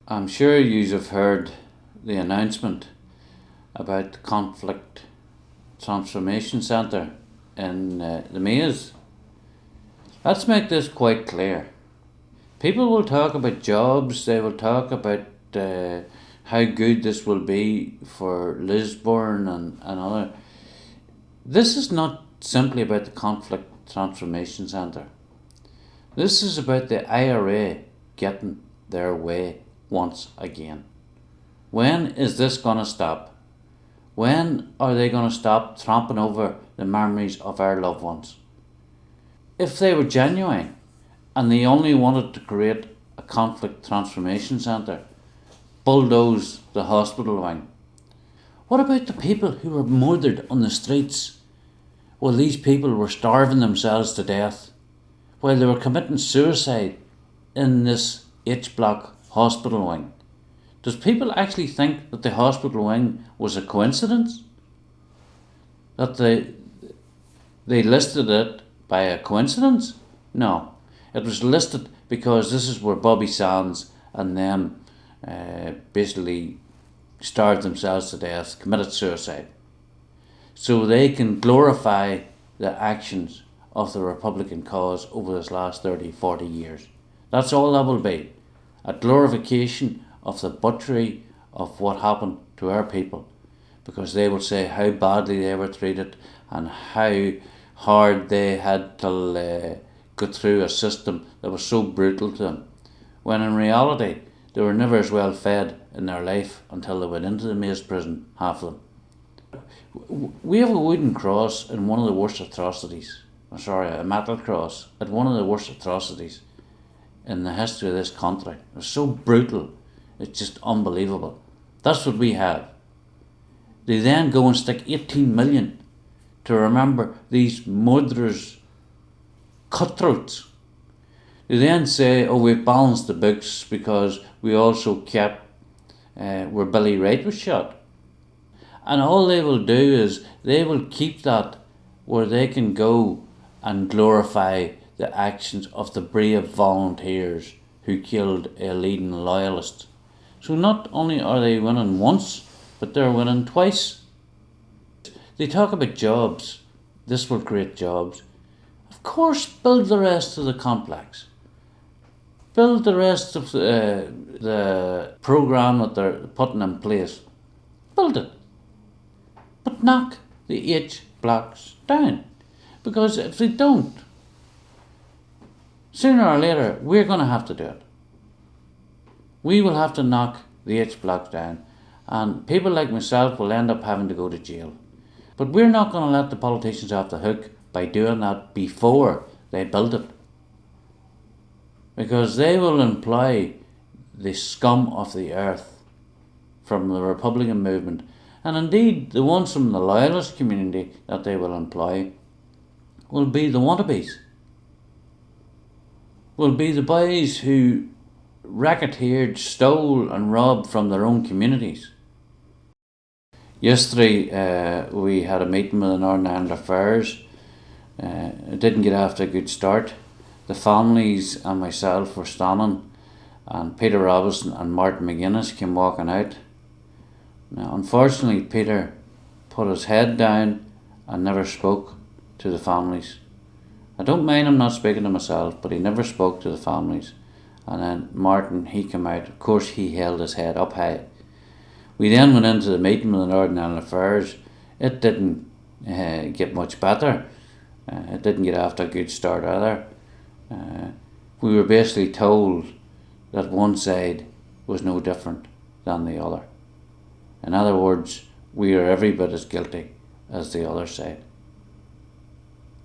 I'm sure you have heard the announcement about the Conflict Transformation Centre in the Maze. Let's make this quite clear. People will talk about jobs, they will talk about how good this will be for Lisburn and other. This is not simply about the Conflict Transformation Centre. This is about the IRA getting their way once again. When is this going to stop? When are they going to stop trampling over the memories of our loved ones? If they were genuine and they only wanted to create a conflict transformation centre, bulldoze the hospital wing, what about the people who were murdered on the streets while these people were starving themselves to death, while they were committing suicide in this H block hospital wing? Does people actually think that the hospital wing was a coincidence? That they listed it by a coincidence? No. It was listed because this is where Bobby Sands and them basically starved themselves to death, committed suicide. So they can glorify the actions of the Republican cause over this last 30, 40 years. That's all that will be. A glorification of the butchery of what happened to our people, because they will say how badly they were treated and how hard they had to go through a system that was so brutal to them, when in reality they were never as well fed in their life until they went into the Maze prison, half of them. We have a wooden cross in one of the worst atrocities, a metal cross at one of the worst atrocities in the history of this country. It was so brutal, it's just unbelievable. That's what we have. They then go and stick 18 million to remember these murderers, cutthroats. They then say, oh, we've balanced the books because we also kept where Billy Wright was shot. And all they will do is they will keep that where they can go and glorify the actions of the brave volunteers who killed a leading loyalist. So not only are they winning once, but they're winning twice. They talk about jobs. This will create jobs. Of course, build the rest of the complex. Build the rest of the programme that they're putting in place. Build it. But knock the H blocks down. Because if they don't, sooner or later, we're going to have to do it. We will have to knock the H blocks down, and people like myself will end up having to go to jail. But we're not going to let the politicians off the hook by doing that before they build it. Because they will employ the scum of the earth from the Republican movement, and indeed the ones from the loyalist community that they will employ will be the wannabes. Will be the boys who racketeered, stole and robbed from their own communities. Yesterday we had a meeting with the Northern Ireland Affairs. It didn't get off to a good start. The families and myself were standing, and Peter Robinson and Martin McGuinness came walking out. Now, unfortunately, Peter put his head down and never spoke to the families. I don't mind him not speaking to myself, but he never spoke to the families. And then Martin, he came out. Of course, he held his head up high. We then went into the meeting with the Northern Ireland Affairs. It didn't get much better. It didn't get off to a good start either. We were basically told that one side was no different than the other. In other words, we are every bit as guilty as the other side.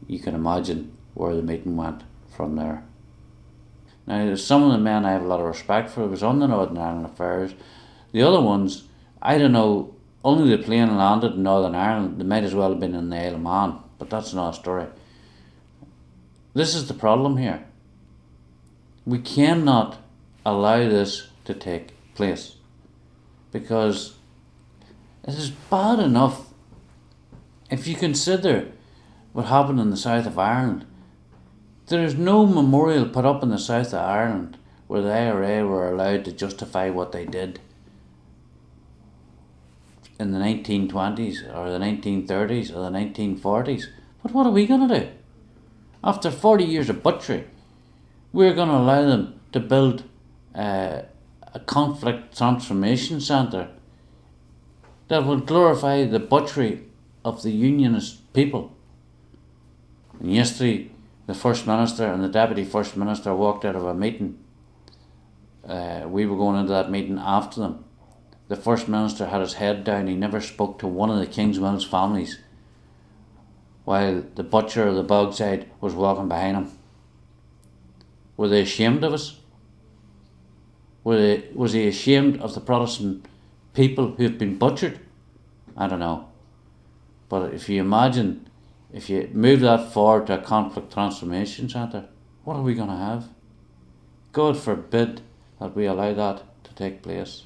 You can imagine where the meeting went from there. Now, some of the men I have a lot of respect for. It was on the Northern Ireland Affairs. The other ones, I don't know, only the plane landed in Northern Ireland. They might as well have been in the Isle of Man, but that's another story. This is the problem here. We cannot allow this to take place, because it is bad enough if you consider what happened in the south of Ireland. There is no memorial put up in the south of Ireland where the IRA were allowed to justify what they did in the 1920s or the 1930s or the 1940s. But what are we going to do? After 40 years of butchery, we're going to allow them to build a conflict transformation centre that will glorify the butchery of the unionist people. And yesterday, the First Minister and the Deputy First Minister walked out of a meeting. We were going into that meeting after them. The First Minister had his head down. He never spoke to one of the Kingsmills families, while the butcher of the Bogside was walking behind him. Were they ashamed of us? Was he ashamed of the Protestant people who've been butchered? I don't know. But if you imagine, if you move that forward to a conflict transformation centre, what are we going to have? God forbid that we allow that to take place.